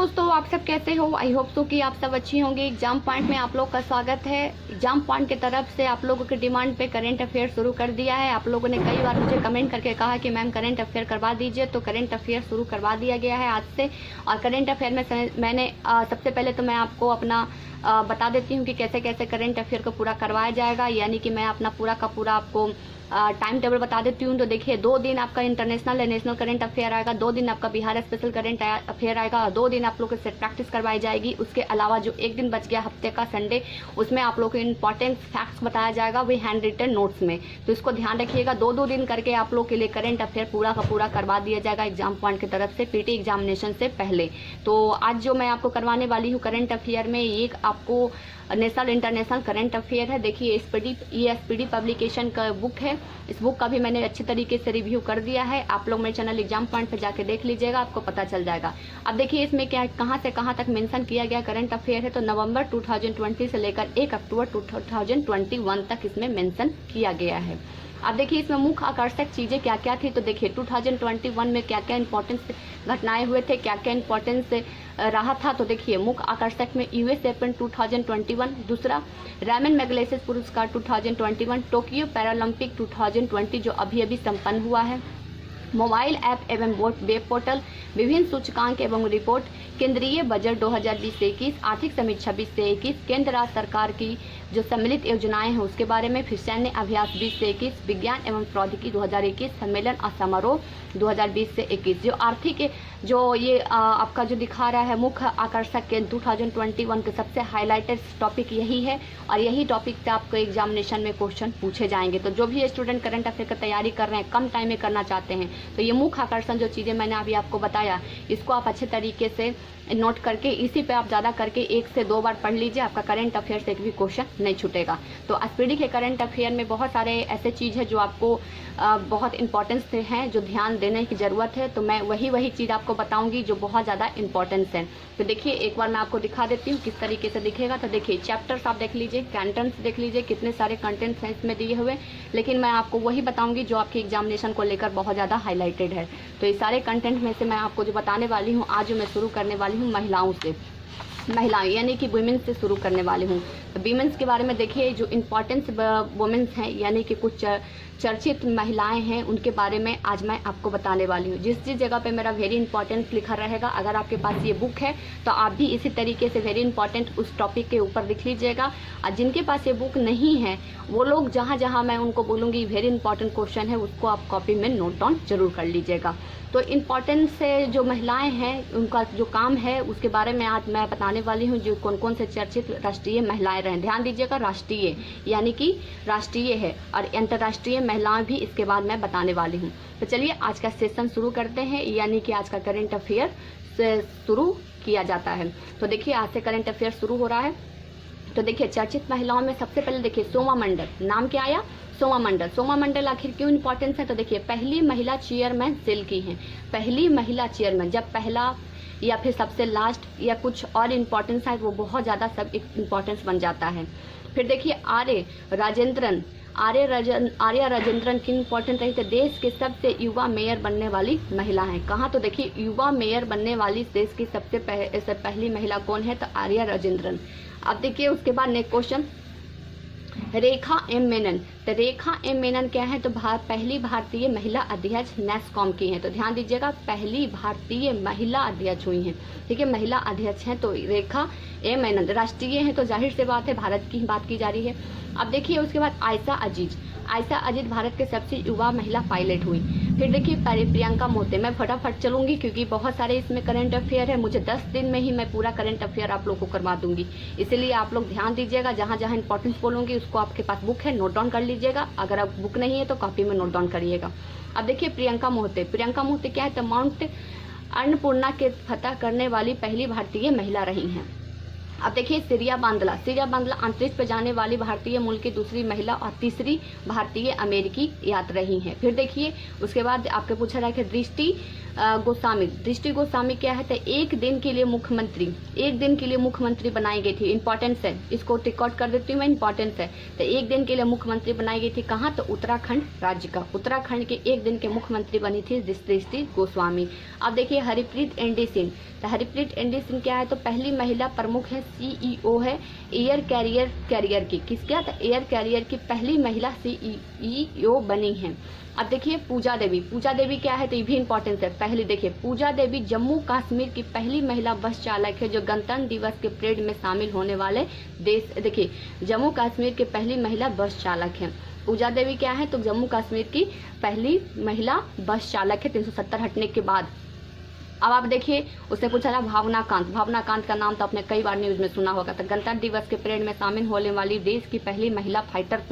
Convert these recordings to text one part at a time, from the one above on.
दोस्तों, आप सब कैसे हो? आई होप सो कि आप सब अच्छी होंगे। एग्जाम पॉइंट में आप लोग का स्वागत है। एग्जाम पॉइंट की तरफ से आप लोगों की डिमांड पे करंट अफेयर शुरू कर दिया है। आप लोगों ने कई बार मुझे कमेंट करके कहा कि मैम करंट अफेयर करवा दीजिए, तो करंट अफेयर शुरू करवा दिया गया है आज से। और करंट अफेयर में मैंने सबसे पहले तो मैं आपको अपना बता देती हूँ कि कैसे कैसे करंट अफेयर को पूरा करवाया जाएगा, यानी कि मैं अपना पूरा का पूरा आपको टाइम टेबल बता देती हूँ। तो देखिए, 2 दिन आपका इंटरनेशनल या नेशनल करंट अफेयर आएगा, 2 दिन आपका बिहार स्पेशल करंट अफेयर आएगा और 2 दिन आप लोग से प्रैक्टिस करवाई जाएगी। उसके अलावा जो एक दिन बच गया हफ्ते का संडे, उसमें आप लोग को इंपॉर्टेंट फैक्ट्स बताया जाएगा वही हैंड रिटन नोट्स में। तो इसको ध्यान रखिएगा, 2-2 दिन करके आप लोग के लिए करंट अफेयर पूरा का पूरा करवा दिया जाएगा एग्जाम पॉइंट की तरफ से पीटी एग्जामिनेशन से पहले। तो आज जो मैं आपको करवाने वाली हूँ करंट अफेयर में, एक आपको नेशनल इंटरनेशनल करंट अफेयर है। देखिए, ये एसपीडी पब्लिकेशन का बुक है। इस बुक का भी मैंने अच्छे तरीके से रिव्यू कर दिया है। आप लोग मेरे चैनल एग्जाम पॉइंट पे जाके देख लीजिएगा, आपको पता चल जाएगा। अब देखिए, इसमें क्या कहाँ से कहाँ तक मेंशन किया गया करंट अफेयर है। तो नवंबर 2020 से लेकर 1 अक्टूबर 2021 तक इसमें मेंशन किया गया है। अब देखिए, इसमें मुख्य आकर्षक चीजें क्या क्या थी। तो देखिए, 2021 में क्या क्या इंपॉर्टेंस घटनाएं हुए थे, क्या क्या इंपॉर्टेंस रहा था। तो देखिए, मुख्य आकर्षक में यूएस ओपन 2021, दूसरा रैमन मैग्सेसे पुरस्कार 2021, टोक्यो पैरालंपिक 2020 जो अभी अभी संपन्न हुआ है, मोबाइल ऐप एवं वेब पोर्टल, विभिन्न सूचकांक एवं रिपोर्ट, केंद्रीय बजट 2020 से 21, आर्थिक समीक्षा 20 से 21, केंद्र राज्य सरकार की जो सम्मिलित योजनाएं हैं उसके बारे में, फिर सैन्य अभ्यास 20 से 21, विज्ञान एवं प्रौद्योगिकी 2021, सम्मेलन और समारोह 2020 से 21। जो आर्थिक जो ये आपका जो दिखा रहा है मुख्य आकर्षक के 2021 के सबसे हाईलाइटेड टॉपिक यही है और यही टॉपिक से आपको एग्जामिनेशन में क्वेश्चन पूछे जाएंगे। तो जो भी स्टूडेंट करंट अफेयर की तैयारी कर रहे हैं, कम टाइम में करना चाहते हैं, तो ये मुख्य आकर्षण जो चीज़ें मैंने अभी आपको बताया, इसको आप अच्छे तरीके से नोट करके इसी पे आप ज़्यादा करके 1 से 2 बार पढ़ लीजिए, आपका करंट अफेयर से एक भी क्वेश्चन नहीं छूटेगा। तो एसपीडी के करंट अफेयर में बहुत सारे ऐसे चीज़ है जो आपको बहुत इंपॉर्टेंस हैं, जो ध्यान देने की ज़रूरत है। तो मैं वही चीज़ आपको बताऊंगी जो बहुत ज़्यादा इंपॉर्टेंस है। तो देखिए, एक बार मैं आपको दिखा देती हूँ किस तरीके से दिखेगा। तो देखिए, चैप्टर्स आप देख लीजिए, कंटेंट्स देख लीजिए, कितने सारे कंटेंट्स हैं इसमें दिए हुए, लेकिन मैं आपको वही बताऊंगी जो आपके एग्जामिनेशन को लेकर बहुत ज़्यादा हाईलाइटेड है। तो ये सारे कंटेंट में से मैं आपको जो बताने वाली हूँ, आज जो मैं शुरू करने वाली हूँ महिलाओं से, महिलाएं यानी कि वुमेन्स से शुरू करने वाली हूँ। तो वुमेन्स के बारे में देखिए, जो इम्पोर्टेंस वुमेन्स हैं यानी कि कुछ चर्चित महिलाएं हैं, उनके बारे में आज मैं आपको बताने वाली हूँ। जिस जिस जगह पे मेरा वेरी इंपॉर्टेंट लिखा रहेगा, अगर आपके पास ये बुक है तो आप भी इसी तरीके से वेरी इंपॉर्टेंट उस टॉपिक के ऊपर लिख लीजिएगा। और जिनके पास ये बुक नहीं है, वो लोग जहाँ जहाँ मैं उनको बोलूँगी वेरी इंपॉर्टेंट क्वेश्चन है, उसको आप कॉपी में नोट डाउन जरूर कर लीजिएगा। तो इम्पॉर्टेंट से जो महिलाएं हैं, उनका जो काम है उसके बारे में आज मैं बताने वाली हूँ, जो कौन कौन से चर्चित राष्ट्रीय महिलाएं रहे। ध्यान दीजिएगा, राष्ट्रीय यानी कि राष्ट्रीय है, और अंतर्राष्ट्रीय महिलाएं भी इसके बाद मैं बताने वाली हूँ। तो चलिए आज का सेशन शुरू करते हैं, यानी कि आज का करंट अफेयर से शुरू किया जाता है। तो देखिए, आज से करंट अफेयर शुरू हो रहा है। तो देखिए, चर्चित महिलाओं में सबसे पहले देखिए सोमा मंडल, नाम क्या आया? सोमा मंडल। सोमा मंडल आखिर क्यों इंपॉर्टेंस है? तो देखिए, पहली महिला चेयरमैन सेल की हैं, पहली महिला चेयरमैन। जब पहला या फिर सबसे लास्ट या कुछ और इम्पोर्टेंस है, वो बहुत ज़्यादा सब इम्पोर्टेंस बन जाता है। फिर देखिए, आर्या राजेंद्रन की इंपॉर्टेंट रही थे, देश के सबसे युवा मेयर बनने वाली महिला हैं। कहाँ? तो देखिए, युवा मेयर बनने वाली देश की सबसे पहली महिला कौन है? तो आर्या राजेंद्रन। अब देखिए, उसके बाद नेक्स्ट क्वेश्चन, रेखा एम मेनन। तो रेखा एम मेनन क्या है? तो पहली भारतीय महिला अध्यक्ष नेस्कॉम की हैं। तो ध्यान दीजिएगा, पहली भारतीय महिला अध्यक्ष हुई हैं, ठीक है, महिला अध्यक्ष हैं। तो रेखा एम मेनन राष्ट्रीय हैं, तो जाहिर से बात है भारत की बात की जा रही है। अब देखिए, उसके बाद आयशा अजीज भारत के सबसे युवा महिला पायलट हुई। फिर देखिए, प्रियंका मोते। मैं फटाफट चलूंगी क्योंकि बहुत सारे इसमें करंट अफेयर है, मुझे 10 दिन में ही मैं पूरा करंट अफेयर आप लोग को करवा दूंगी, इसलिए आप लोग ध्यान दीजिएगा। जहां जहां इंपॉर्टेंस बोलूंगी उसको आपके पास बुक है, नोट डाउन कर लीजिएगा। अगर आप बुक नहीं है तो कॉपी में नोट डाउन करिएगा। अब देखिए, प्रियंका मोते क्या है? तो माउंट अन्नपूर्णा के फतह करने वाली पहली भारतीय महिला रही हैं। अब देखिए सिरिया बांदला अंतरिक्ष पर जाने वाली भारतीय मूल की दूसरी महिला और तीसरी भारतीय अमेरिकी यात्री ही हैं। फिर देखिए उसके बाद आपके पूछा रहा है कि दृष्टि गोस्वामी क्या है, तो एक दिन के लिए मुख्यमंत्री बनाई गई थी। इंपॉर्टेंस है, इसको रिकॉर्ड कर देती हूँ मैं, इंपॉर्टेंस है। तो एक दिन के लिए मुख्यमंत्री बनाई गई थी कहाँ, तो उत्तराखंड राज्य का, उत्तराखंड के एक दिन के मुख्यमंत्री बनी थी दृष्टि गोस्वामी। अब देखिए हरप्रीत एंडी सिंह, तो हरप्रीत एंडी सिंह क्या है, तो पहली महिला प्रमुख है, CEO है एयर कैरियर की, किसका, तो एयर कैरियर की पहली महिला CEO बनी है। अब देखिए पूजा देवी क्या है, तो ये भी इंपॉर्टेंट है। पहली देखिए पूजा देवी जम्मू कश्मीर की पहली महिला बस चालक है जो गणतंत्र दिवस के परेड में शामिल होने वाले देश, देखिए जम्मू कश्मीर की पहली महिला बस चालक है पूजा देवी क्या है, तो जम्मू कश्मीर की पहली महिला बस चालक है 370 हटने के बाद। अब आप देखिए उसने पूछा था भावना कांत का नाम तो आपने कई बार न्यूज में सुना होगा। तो गणतंत्र दिवस के परेड में शामिल होने वाली देश की पहली महिला फाइटर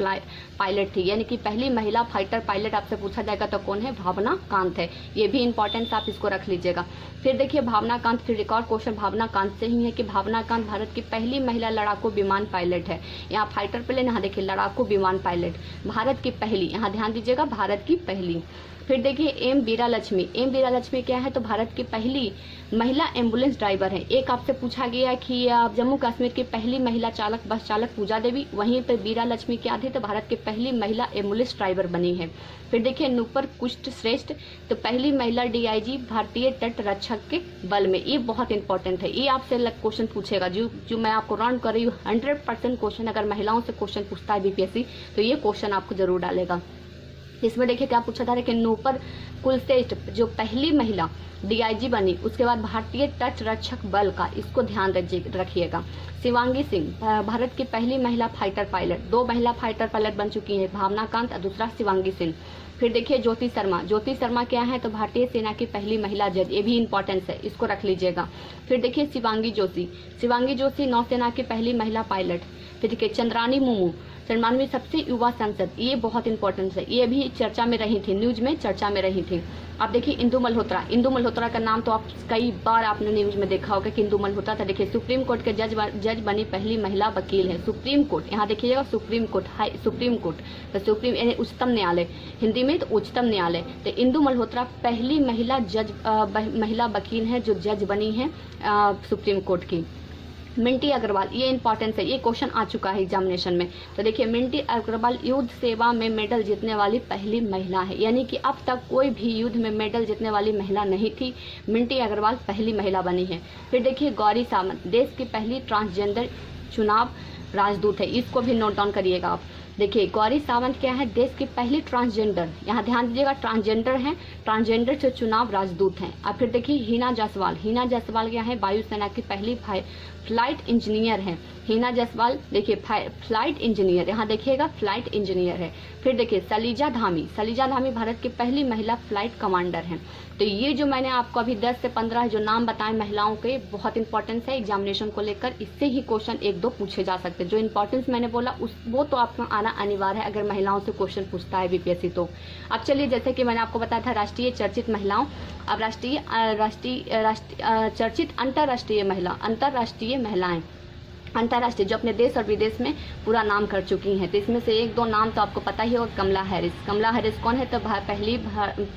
पायलट थी, यानी कि पहली महिला फाइटर पायलट आपसे पूछा जाएगा तो कौन है, भावना कांत है। ये भी इंपॉर्टेंट, आप इसको रख लीजिएगा। फिर देखिए भावना कांत, फिर रिकॉर्ड क्वेश्चन भावना कांत से ही है कि भावना कांत भारत की पहली महिला लड़ाकू विमान पायलट है। यहाँ फाइटर प्लेन, यहाँ देखिए लड़ाकू विमान पायलट, भारत की पहली, यहाँ ध्यान दीजिएगा भारत की पहली। फिर देखिए एम बीरा लक्ष्मी क्या है, तो भारत की पहली महिला एम्बुलेंस ड्राइवर है। एक आपसे पूछा गया कि जम्मू कश्मीर की पहली महिला बस चालक पूजा देवी, वहीं पर बीरा लक्ष्मी क्या थी, तो भारत की पहली महिला एम्बुलेंस ड्राइवर बनी है। फिर देखिए नूपुर कुष्ठ श्रेष्ठ, तो पहली महिला DIG भारतीय तट रक्षक के बल में। ये बहुत इंपॉर्टेंट है, ये आपसे क्वेश्चन पूछेगा, जो मैं आपको राउंड कर रही हूँ 100% क्वेश्चन, अगर महिलाओं से क्वेश्चन पूछता है BPSC तो ये क्वेश्चन आपको जरूर डालेगा। इसमें देखिए क्या पूछा था कि नूपुर कुलश्रेष्ठ जो पहली महिला DIG बनी, उसके बाद भारतीय तट रक्षक बल का, इसको ध्यान रखिएगा। शिवांगी सिंह भारत की पहली महिला फाइटर पायलट, 2 महिला फाइटर पायलट बन चुकी हैं, भावना कांत और दूसरा शिवांगी सिंह। फिर देखिए ज्योति शर्मा क्या है, तो भारतीय सेना की पहली महिला जज, ये भी इंपॉर्टेंस है, इसको रख लीजिएगा। फिर देखिए शिवांगी जोशी नौसेना की पहली महिला पायलट। फिर देखिए चंद्रानी मुर्मू सबसे युवा सांसद, ये बहुत इंपॉर्टेंट है, ये भी चर्चा में रही थी, न्यूज में चर्चा में रही थी। अब देखिए इंदु मल्होत्रा का नाम तो आप कई बार आपने न्यूज में देखा होगा कि इंदु मल्होत्रा था। देखिए सुप्रीम कोर्ट के जज बनी पहली महिला वकील है। सुप्रीम कोर्ट, यहाँ देखिएगा सुप्रीम कोर्ट, तो सुप्रीम यानी उच्चतम न्यायालय, हिंदी में तो उच्चतम न्यायालय। तो इंदु मल्होत्रा पहली महिला वकील है जो जज बनी है सुप्रीम कोर्ट की। मिंटी अग्रवाल, ये इंपॉर्टेंट है, ये क्वेश्चन आ चुका है एग्जामिनेशन में। तो देखिए मिंटी अग्रवाल युद्ध सेवा में मेडल जीतने वाली पहली महिला है, यानी कि अब तक कोई भी युद्ध में मेडल जीतने वाली महिला नहीं थी, मिंटी अग्रवाल पहली महिला बनी है। फिर देखिए गौरी सावंत देश की पहली ट्रांसजेंडर चुनाव राजदूत है, इसको भी नोट डाउन करिएगा आप। देखिए गौरी सावंत क्या है, देश की पहली ट्रांसजेंडर, यहाँ ध्यान दीजिएगा ट्रांसजेंडर है, ट्रांसजेंडर से चुनाव राजदूत हैं। अब फिर देखिए हिना जायसवाल क्या है, वायुसेना की पहली फ्लाइट इंजीनियर है। हिना जायसवाल देखिए फ्लाइट इंजीनियर, यहाँ देखिएगा फ्लाइट इंजीनियर है। फिर देखिए सलीजा धामी भारत की पहली महिला फ्लाइट कमांडर हैं। तो ये जो मैंने आपको अभी 10 से 15 जो नाम बताए महिलाओं के, बहुत इंपॉर्टेंस है एग्जामिनेशन को लेकर, इससे ही क्वेश्चन 1-2 पूछे जा सकते हैं। जो इंपॉर्टेंस मैंने बोला वो तो आपको आना अनिवार्य है अगर महिलाओं से क्वेश्चन पूछता है BPSC तो। अब चलिए जैसे कि मैंने आपको बताया था राष्ट्रीय चर्चित महिलाओं, अब चर्चित अंतर्राष्ट्रीय महिलाएं, अंतर्राष्ट्रीय जो अपने देश और विदेश में पूरा नाम कर चुकी हैं। तो इसमें से 1-2 नाम तो आपको पता ही होगा। कमला हैरिस कौन है, तो पहली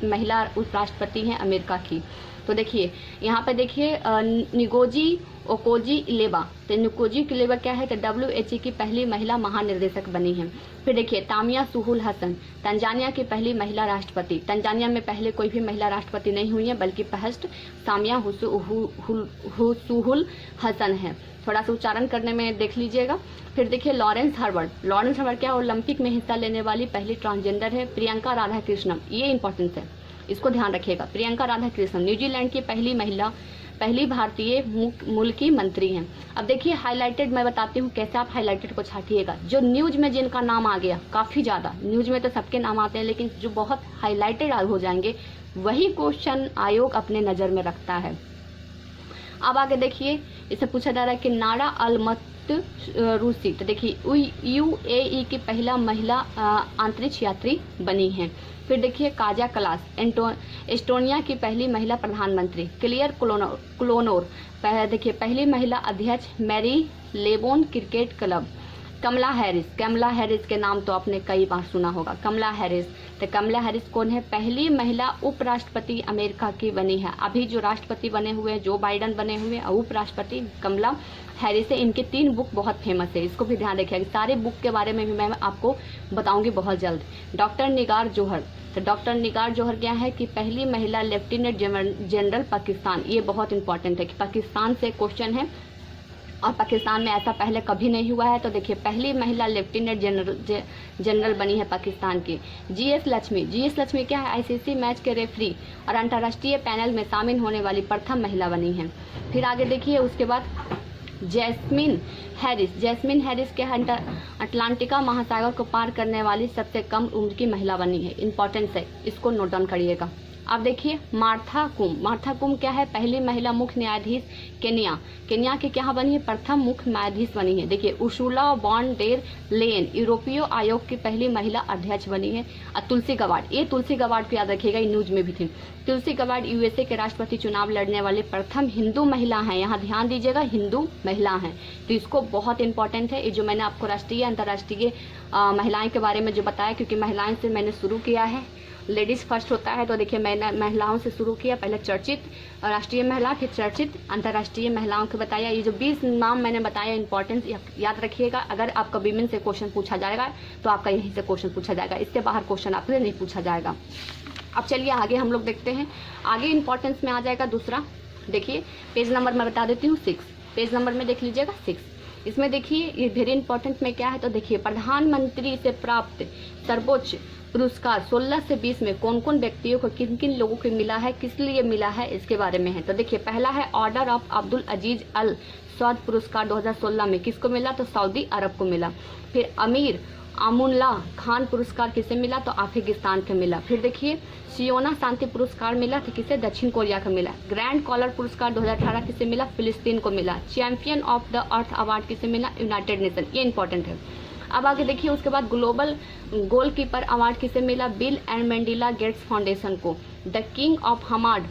महिला उपराष्ट्रपति हैं अमेरिका की। तो देखिए यहाँ पे देखिए निगोजी ओकोजी-इलेवा, तो निगोजी-इलेवा क्या है, तो WHO की पहली महिला महानिर्देशक बनी है। फिर देखिए तामिया सुलुहु हसन, तंजानिया की पहली महिला राष्ट्रपति, तंजानिया में पहले कोई भी महिला राष्ट्रपति नहीं हुई है बल्कि फर्स्ट सामिया सुलुहु हसन है, थोड़ा सा उच्चारण करने में देख लीजिएगा। फिर देखिए लॉरेंस हर्बर्ट क्या ओलंपिक में हिस्सा लेने वाली पहली ट्रांसजेंडर है। प्रियंका राधाकृष्णन, ये इंपॉर्टेंस है, इसको ध्यान रखिएगा। प्रियंका राधाकृष्णन न्यूजीलैंड की पहली महिला, पहली भारतीय मूल की मंत्री हैं। अब देखिए हाईलाइटेड मैं बताती हूँ कैसे आप हाईलाइटेड को छाटिएगा। जो न्यूज में जिनका नाम आ गया काफी ज्यादा, न्यूज में तो सबके नाम आते हैं लेकिन जो बहुत हाईलाइटेड हो जाएंगे वही क्वेश्चन आयोग अपने नजर में रखता है। अब आगे देखिए इसे पूछा जा रहा है कि नारा अलमत रूसी, तो देखिए UAE की पहला महिला अंतरिक्ष यात्री बनी है। फिर देखिए काजा कलास, एस्टोनिया की पहली महिला प्रधानमंत्री। क्लियर क्लोनोर, देखिए पहली महिला अध्यक्ष। Marylebone cricket club. Kamala Harris के नाम तो आपने कई बार सुना होगा, कमला हैरिस। तो कमला हैरिस कौन है? पहली महिला उपराष्ट्रपति अमेरिका की बनी है। अभी जो राष्ट्रपति बने हुए हैं, जो बाइडन बने हुए हैं, उपराष्ट्रपति कमला हैरिस है। इनके 3 बुक बहुत फेमस है, इसको भी ध्यान रखिएगा। सारे बुक के बारे में भी मैं आपको बताऊंगी बहुत जल्द। डॉक्टर निगार जौहर, तो डॉक्टर निगार जौहर क्या है कि पहली महिला लेफ्टिनेंट जनरल पाकिस्तान। ये बहुत इंपॉर्टेंट है कि पाकिस्तान से क्वेश्चन है और पाकिस्तान में ऐसा पहले कभी नहीं हुआ है। तो देखिए पहली महिला लेफ्टिनेंट जनरल बनी है पाकिस्तान की। जीएस लक्ष्मी क्या है? आईसीसी मैच के रेफरी और अंतर्राष्ट्रीय पैनल में शामिल होने वाली प्रथम महिला बनी है। फिर आगे देखिए उसके बाद जैस्मिन हैरिस के अटलांटिका महासागर को पार करने वाली सबसे कम उम्र की महिला बनी है। इंपॉर्टेंस है, इसको नोट डाउन करिएगा। अब देखिए मार्था कुम क्या है? पहली महिला मुख्य न्यायाधीश केन्या की क्या बनी है? प्रथम मुख्य न्यायाधीश बनी है। देखिए उर्सुला वॉन डेर लेयन यूरोपीय आयोग की पहली महिला अध्यक्ष बनी है। और तुलसी गबार्ड को याद रखिएगा, न्यूज में भी थी। तुलसी गबार्ड यूएसए के राष्ट्रपति चुनाव लड़ने वाली प्रथम हिंदू महिला हैं। यहाँ ध्यान दीजिएगा, हिंदू महिला हैं, तो इसको बहुत इंपॉर्टेंट है। ये जो मैंने आपको राष्ट्रीय अंतर्राष्ट्रीय महिलाएं के बारे में जो बताया, क्योंकि महिलाएं से मैंने शुरू किया है, लेडीज फर्स्ट होता है। तो देखिए मैंने महिलाओं से शुरू किया, पहले चर्चित राष्ट्रीय महिला, फिर चर्चित अंतर्राष्ट्रीय महिलाओं को बताया। ये जो 20 नाम मैंने बताया इंपॉर्टेंस याद रखिएगा। अगर आपका विमेन से क्वेश्चन पूछा जाएगा तो आपका यहीं से क्वेश्चन पूछा जाएगा, इसके बाहर क्वेश्चन आपसे नहीं पूछा जाएगा। अब चलिए आगे हम लोग देखते हैं। आगे इंपॉर्टेंस में आ जाएगा दूसरा। देखिए पेज नंबर मैं बता देती हूँ 6, पेज नंबर में देख लीजिएगा 6। इसमें देखिए ये वेरी इंपॉर्टेंट में क्या है? तो देखिए प्रधानमंत्री से प्राप्त सर्वोच्च पुरस्कार 16 से 20 में कौन कौन व्यक्तियों को, किन किन लोगों को मिला है, किस लिए मिला है, इसके बारे में है। तो देखिए पहला है ऑर्डर ऑफ अब्दुल अजीज अल सौद पुरस्कार 2016 में किसको मिला? तो सऊदी अरब को मिला। फिर अमीर आमुल्ला खान पुरस्कार किसे मिला? तो अफगानिस्तान को मिला। फिर देखिए सियोना शांति पुरस्कार मिला तो किसे? दक्षिण कोरिया को मिला। ग्रैंड कॉलर पुरस्कार 2018 किसे मिला? फिलिस्तीन को मिला। Champion of the earth award किसे मिला? United nation. ये इंपॉर्टेंट है। अब आगे देखिए उसके बाद ग्लोबल गोलकीपर अवार्ड किसे मिला? बिल एंड मेंडिला गेट्स फाउंडेशन को। The King of Hamad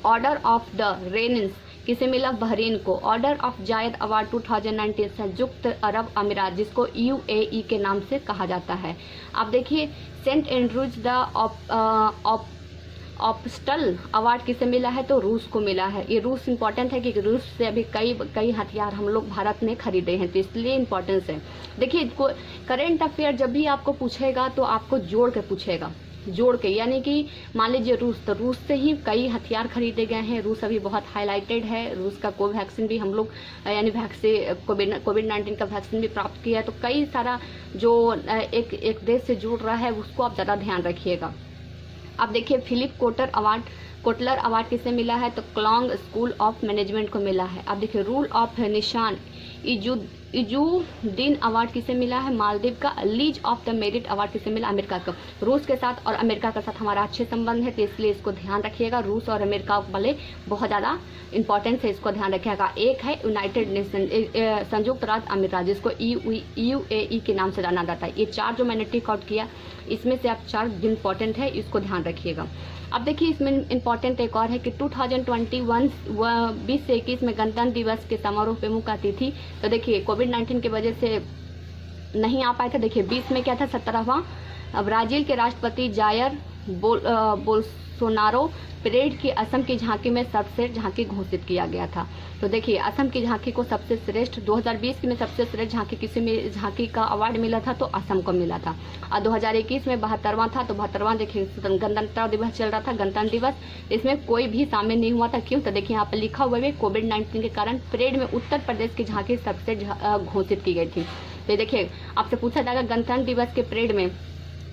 Order of the Renaissance किसे मिला? बहरीन को। ऑर्डर ऑफ जायद अवार्ड 2019 संयुक्त अरब अमीरात, जिसको यूएई के नाम से कहा जाता है। अब देखिए सेंट एंड्रूज द ऑप्स्टल अवार्ड किसे मिला है? तो रूस को मिला है। ये रूस इंपॉर्टेंट है क्योंकि रूस से अभी कई हथियार हम लोग भारत ने खरीदे हैं, तो इसलिए इंपॉर्टेंस है। देखिए करेंट अफेयर जब भी आपको पूछेगा तो आपको जोड़ के पूछेगा, जोड़ के, यानी कि मान लीजिए रूस, तो रूस से ही कई हथियार खरीदे गए हैं। रूस अभी बहुत हाईलाइटेड है। रूस का कोवैक्सीन भी हम लोग यानी कोविड-19 का वैक्सीन भी प्राप्त किया है। तो कई सारा जो एक देश से जुड़ रहा है उसको आप ज़्यादा ध्यान रखिएगा। अब देखिए फिलिप कोटलर अवार्ड किसे मिला है? तो क्लोंग स्कूल ऑफ मैनेजमेंट को मिला है। अब देखिए रूल ऑफ निशान इजुद्दीन अवार्ड किसे मिला है? मालदीव का। Lease of the merit award किसे मिला? अमेरिका का। रूस के साथ और अमेरिका के साथ हमारा अच्छे संबंध है, तो इसलिए इसको ध्यान रखिएगा। रूस और अमेरिका वाले बहुत ज़्यादा इंपॉर्टेंस है, इसको ध्यान रखिएगा। एक है यूनाइटेड नेशन, संयुक्त राज्य अमीरात, जिसको यूएई के नाम से जाना जाता है। ये 4 जो मैंने टिक आउट किया, इसमें से आप 4 इंपॉर्टेंट है, इसको ध्यान रखिएगा। अब देखिए इसमें इंपॉर्टेंट एक और है कि 2021 20 से 21 में गणतंत्र दिवस के समारोह प्रमुख अतिथि, तो देखिए कोविड-19 की वजह से नहीं आ पाए थे। देखिए 20 में क्या था? 17वां ब्राजील के राष्ट्रपति जायर बोल्सोनारो परेड की असम की झांकी में सर्वश्रेष्ठ झांकी घोषित किया गया था। तो देखिए असम की झांकी को सबसे श्रेष्ठ 2020 में सबसे श्रेष्ठ झांकी झांकी का अवार्ड मिला था, तो असम को मिला था। और 2021 में 72वां था, तो 72वां देखिए गणतंत्र दिवस चल रहा था, गणतंत्र दिवस, इसमें कोई भी शामिल नहीं हुआ था। क्यों? तो देखिए यहाँ पर लिखा हुआ है कोविड-19 के कारण परेड में उत्तर प्रदेश की झांकी सबसे घोषित की गई थी। तो देखिए आपसे पूछा जाएगा गणतंत्र दिवस के परेड में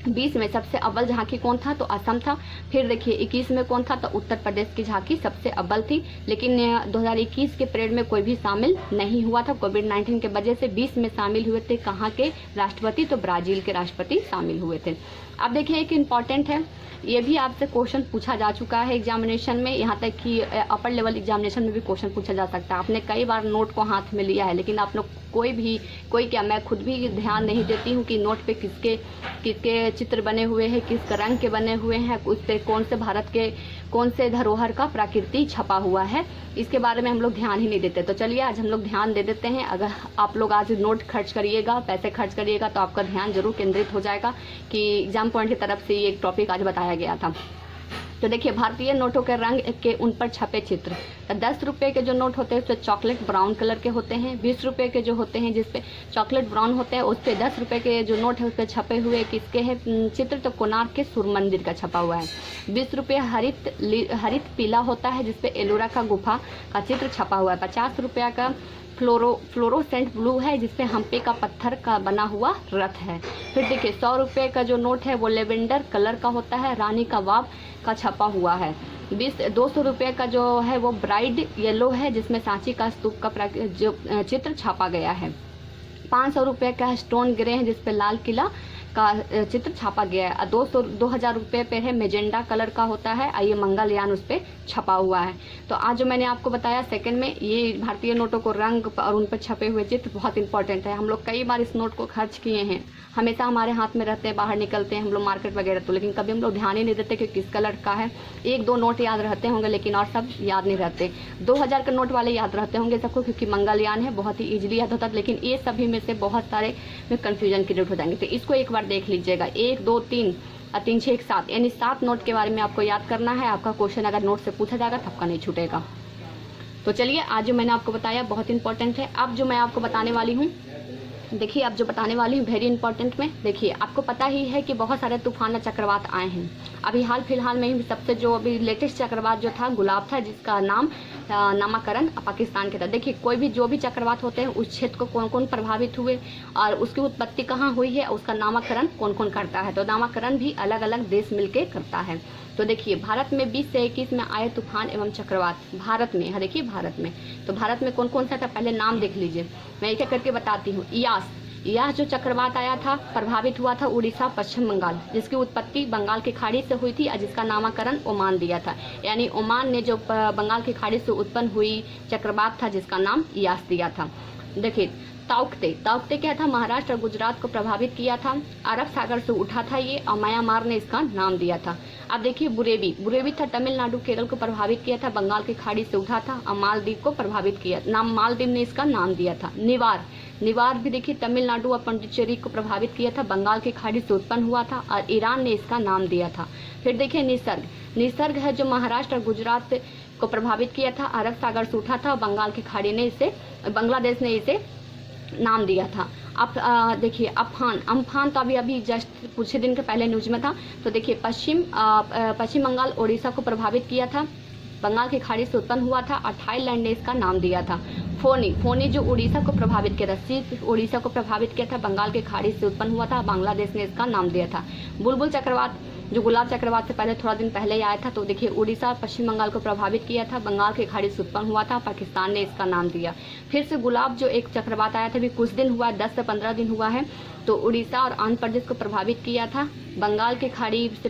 20 में सबसे अव्वल झांकी कौन था? तो असम था। फिर देखिए 21 में कौन था? तो उत्तर प्रदेश की झांकी सबसे अव्वल थी। लेकिन 2021 के परेड में कोई भी शामिल नहीं हुआ था कोविड-19 के वजह से। 20 में शामिल हुए थे कहाँ के राष्ट्रपति? तो ब्राजील के राष्ट्रपति शामिल हुए थे। अब देखिए एक इम्पॉर्टेंट है, ये भी आपसे क्वेश्चन पूछा जा चुका है एग्जामिनेशन में, यहाँ तक कि अपर लेवल एग्जामिनेशन में भी क्वेश्चन पूछा जा सकता है। आपने कई बार नोट को हाथ में लिया है, लेकिन आप लोग कोई क्या, मैं खुद भी ध्यान नहीं देती हूँ कि नोट पे किसके किसके चित्र बने हुए हैं, किस रंग के बने हुए हैं, उस पर कौन से भारत के कौन से धरोहर का प्राकृति छपा हुआ है, इसके बारे में हम लोग ध्यान ही नहीं देते। तो चलिए आज हम लोग ध्यान दे देते हैं। अगर आप लोग आज नोट खर्च करिएगा, पैसे खर्च करिएगा, तो आपका ध्यान जरूर केंद्रित हो जाएगा कि एग्जाम पॉइंट की तरफ से ये एक टॉपिक आज बताया गया था। तो देखिए भारतीय नोटों के रंग के उन पर छपे चित्र, तो 10 रुपये के जो नोट होते हैं उस पर चॉकलेट ब्राउन कलर के होते हैं। 20 रुपये के जो होते हैं जिसपे चॉकलेट ब्राउन होते हैं, उस पर 10 रुपये के जो नोट है उस पर छपे हुए किसके हैं चित्र, तो कोणार्क के सूर्य मंदिर का छपा हुआ है। 20 रुपये हरित पीला होता है जिसपे एलोरा का गुफा का चित्र छपा हुआ है। 50 रुपया का फ्लोरोसेंट ब्लू है जिसपे हम्पे का पत्थर का बना हुआ रथ है। फिर देखिए 100 रुपये का जो नोट है वो लेवेंडर कलर का होता है, रानी का वाव का छपा हुआ है। 200 रुपये का जो है वो ब्राइड येलो है जिसमें सांची का स्तूप का जो चित्र छापा गया है। 500 रुपये का स्टोन ग्रे है जिसपे लाल किला का चित्र छापा गया है। 2000 रुपये पे है मेजेंडा कलर का होता है, ये मंगलयान उस पर छपा हुआ है। तो आज जो मैंने आपको बताया सेकंड में, ये भारतीय नोटों को रंग और उन पर छपे हुए चित्र बहुत इंपॉर्टेंट है। हम लोग कई बार इस नोट को खर्च किए हैं, हमेशा हमारे हाथ में रहते हैं, बाहर निकलते हैं हम लोग मार्केट वगैरह, तो लेकिन कभी हम लोग ध्यान ही नहीं देते कि किस कलर का है। 1-2 नोट याद रहते होंगे लेकिन और सब याद नहीं रहते। 2000 के नोट वाले याद रहते होंगे सबको क्योंकि मंगलयान है, बहुत ही ईजिली याद होता है, लेकिन ये सभी में से बहुत सारे में कन्फ्यूजन क्रिएट हो जाएंगे। तो इसको एक बार देख लीजिएगा, 1, 2, 3 और 3, 6, 7 यानी 7 नोट के बारे में आपको याद करना है। आपका क्वेश्चन अगर नोट से पूछा जाएगा तो आपका नहीं छूटेगा। तो चलिए आज जो मैंने आपको बताया बहुत इंपॉर्टेंट है। अब जो मैं आपको बताने वाली हूँ, देखिए अब जो बताने वाली हूँ वेरी इंपॉर्टेंट में, देखिए आपको पता ही है कि बहुत सारे तूफान और चक्रवात आए हैं। अभी हाल फिलहाल में ही सबसे जो अभी लेटेस्ट चक्रवात जो था गुलाब था, जिसका नाम नामकरण पाकिस्तान के था। देखिए कोई भी जो भी चक्रवात होते हैं उस क्षेत्र को कौन कौन प्रभावित हुए और उसकी उत्पत्ति कहाँ हुई है, उसका नामकरण कौन कौन करता है। तो नामकरण भी अलग अलग देश मिलके करता है। तो देखिए भारत में 20 से 21 में आए तूफान एवं चक्रवात भारत में, हाँ देखिए भारत में, तो भारत में कौन कौन सा था पहले नाम देख लीजिए, मैं एक एक करके बताती हूँ। यास जो चक्रवात आया था प्रभावित हुआ था उड़ीसा पश्चिम बंगाल, जिसकी उत्पत्ति बंगाल की खाड़ी से हुई थी और जिसका नामकरण ओमान दिया था। यानी ओमान ने जो बंगाल की खाड़ी से उत्पन्न हुई चक्रवात था जिसका नाम यास दिया था। देखिए ताउक्ते क्या था, महाराष्ट्र और गुजरात को प्रभावित किया था, अरब सागर से उठा था ये और म्यांमार ने इसका नाम दिया था। अब देखिए बुरेवी था, तमिलनाडु केरल को प्रभावित किया था, बंगाल की खाड़ी से उठा था और मालदीव को प्रभावित किया, मालदीव ने इसका नाम दिया था। निवार भी देखिए तमिलनाडु और पुडुचेरी को प्रभावित किया था, बंगाल की खाड़ी से उत्पन्न हुआ था और ईरान ने इसका नाम दिया था। फिर देखिए निसर्ग है जो महाराष्ट्र और गुजरात को प्रभावित किया था, अरब सागर से उठा था, बंगाल की खाड़ी ने इसे, बांग्लादेश ने इसे नाम दिया था। अब देखिए अम्फान तो अभी जस्ट कुछ ही दिन के पहले न्यूज में था। तो देखिए पश्चिम बंगाल ओडिशा को प्रभावित किया था, बंगाल की खाड़ी से उत्पन्न हुआ था और थाईलैंड ने इसका नाम दिया था। फोनी जो उड़ीसा को प्रभावित किया था, सिर्फ उड़ीसा को प्रभावित किया था, बंगाल की खाड़ी से उत्पन्न हुआ था, बांग्लादेश ने इसका नाम दिया था। बुलबुल चक्रवात जो गुलाब चक्रवात से पहले थोड़ा दिन पहले आया था, तो देखिए उड़ीसा पश्चिम बंगाल को प्रभावित किया था, बंगाल की खाड़ी से उत्पन्न हुआ था, पाकिस्तान ने इसका नाम दिया। फिर से गुलाब जो एक चक्रवात आया था, अभी कुछ दिन हुआ, 10 से 15 दिन हुआ है, तो उड़ीसा और आंध्र प्रदेश को प्रभावित किया था, बंगाल की खाड़ी से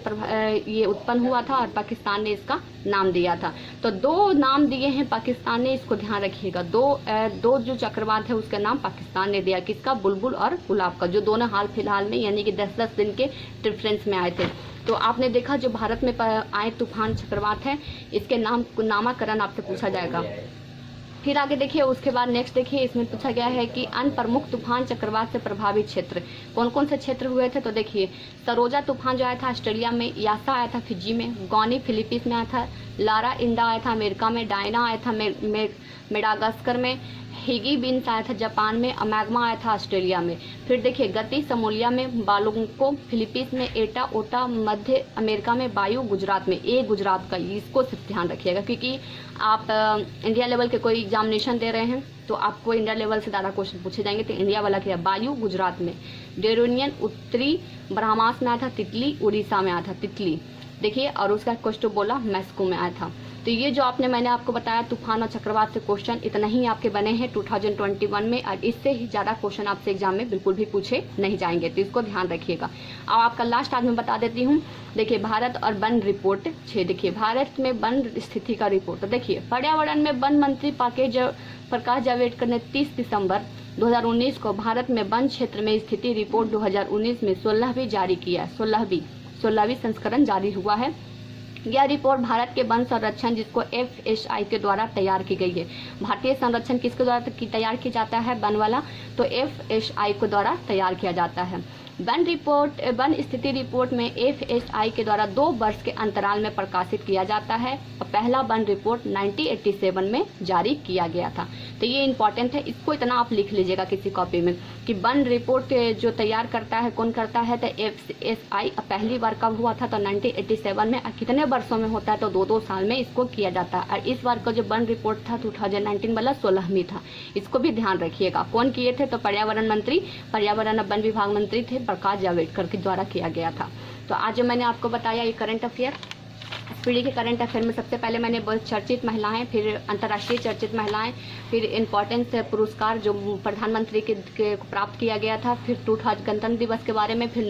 ये उत्पन्न हुआ था और पाकिस्तान ने इसका नाम दिया था। तो 2 नाम दिए हैं पाकिस्तान ने, इसको ध्यान रखिएगा। दो जो चक्रवात है उसका नाम पाकिस्तान ने दिया, किसका, बुलबुल और गुलाब का, जो दोनों हाल फिलहाल में यानी कि 10-10 दिन के डिफरेंस में आए थे। तो आपने देखा जो भारत में आए तूफान चक्रवात है, इसके नामकरण आपसे पूछा जाएगा। फिर आगे देखिए उसके बाद नेक्स्ट देखिए इसमें पूछा गया है कि अन्य प्रमुख तूफान चक्रवात से प्रभावित क्षेत्र कौन कौन से क्षेत्र हुए थे। तो देखिए सरोजा तूफान जो आया था ऑस्ट्रेलिया में, यासा आया था फिजी में, गौनी फिलीपींस में आया था, लारा इंडा आया था अमेरिका में, डायना आया था मेडागास्कर में, हिगी बिन्स आया था जापान में, मैग्मा आया था ऑस्ट्रेलिया में। फिर देखिए गति समोलिया में, बालुंको फिलीपींस में, एटा ओटा मध्य अमेरिका में, वायु गुजरात में। ए गुजरात का, इसको सिर्फ ध्यान रखिएगा क्योंकि आप इंडिया लेवल के कोई एग्जामिनेशन दे रहे हैं तो आपको इंडिया लेवल से ज़्यादा क्वेश्चन पूछे जाएंगे। तो इंडिया वाला क्या, वायु गुजरात में, डेरोनियन उत्तरी ब्रह्मास में आया था, तितली उड़ीसा में आया था, तितली देखिए, और उसका क्वेश्चन बोला मैस्को में आया था। तो ये जो मैंने आपको बताया तूफान और चक्रवात से क्वेश्चन, इतना ही आपके बने हैं 2021 में, और इससे ही ज़्यादा क्वेश्चन आपसे एग्जाम में बिल्कुल भी पूछे नहीं जाएंगे, तो इसको ध्यान रखिएगा। अब आपका लास्ट आज मैं बता देती हूँ। देखिए भारत और वन रिपोर्ट 6, देखिए भारत में वन स्थिति का रिपोर्ट। तो देखिए पर्यावरण में वन मंत्री प्रकाश जावड़ेकर ने 30 दिसंबर 2019 को भारत में वन क्षेत्र में स्थिति रिपोर्ट 2019 में 16वीं जारी किया। 16वीं संस्करण जारी हुआ है। यह रिपोर्ट भारत के वन संरक्षण जिसको FSI के द्वारा तैयार की गई है। भारतीय संरक्षण किसके द्वारा तैयार किया जाता है? वन वाला, तो FSI के द्वारा तैयार किया जाता है। वन स्थिति रिपोर्ट में FSI के द्वारा 2 वर्ष के अंतराल में प्रकाशित किया जाता है और पहला वन रिपोर्ट 1987 में जारी किया गया था। तो ये इंपॉर्टेंट है, इसको इतना आप लिख लीजिएगा किसी कॉपी में कि वन रिपोर्ट जो तैयार करता है कौन करता है? तो FSI। पहली बार कब हुआ था? तो 1987 में। कितने वर्षों में होता है? तो 2-2 साल में इसको किया जाता है। और इस बार का जो वन रिपोर्ट था 2019 वाला 16वीं था, इसको भी ध्यान रखिएगा। कौन किए थे? तो पर्यावरण और वन विभाग मंत्री थे प्रकाश जावड़ेकर के द्वारा किया गया था। तो आज जो मैंने आपको बताया ये करंट अफेयर, इस पीढ़ी के करंट अफेयर में सबसे पहले मैंने बहुत चर्चित महिलाएं, फिर अंतर्राष्ट्रीय चर्चित महिलाएं, फिर इम्पोर्टेंस पुरस्कार जो प्रधानमंत्री के प्राप्त किया गया था, फिर 2000 गणतंत्र दिवस के बारे में, फिर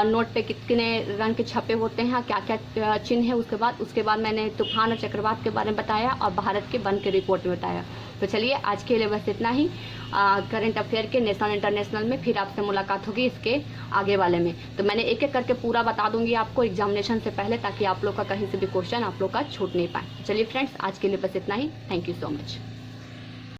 नोट पे कितने रंग के छपे होते हैं, क्या क्या चिन्ह है, उसके बाद मैंने तूफान और चक्रवात के बारे में बताया और भारत के वन के रिपोर्ट में बताया। तो चलिए आज के लिए बस इतना ही करंट अफेयर के नेशनल इंटरनेशनल में। फिर आपसे मुलाकात होगी इसके आगे वाले में। तो मैंने एक एक करके पूरा बता दूंगी आपको एग्जामिनेशन से पहले, ताकि आप लोग का कहीं से भी क्वेश्चन आप लोग का छूट नहीं पाए। चलिए फ्रेंड्स आज के लिए बस इतना ही। Thank you so much.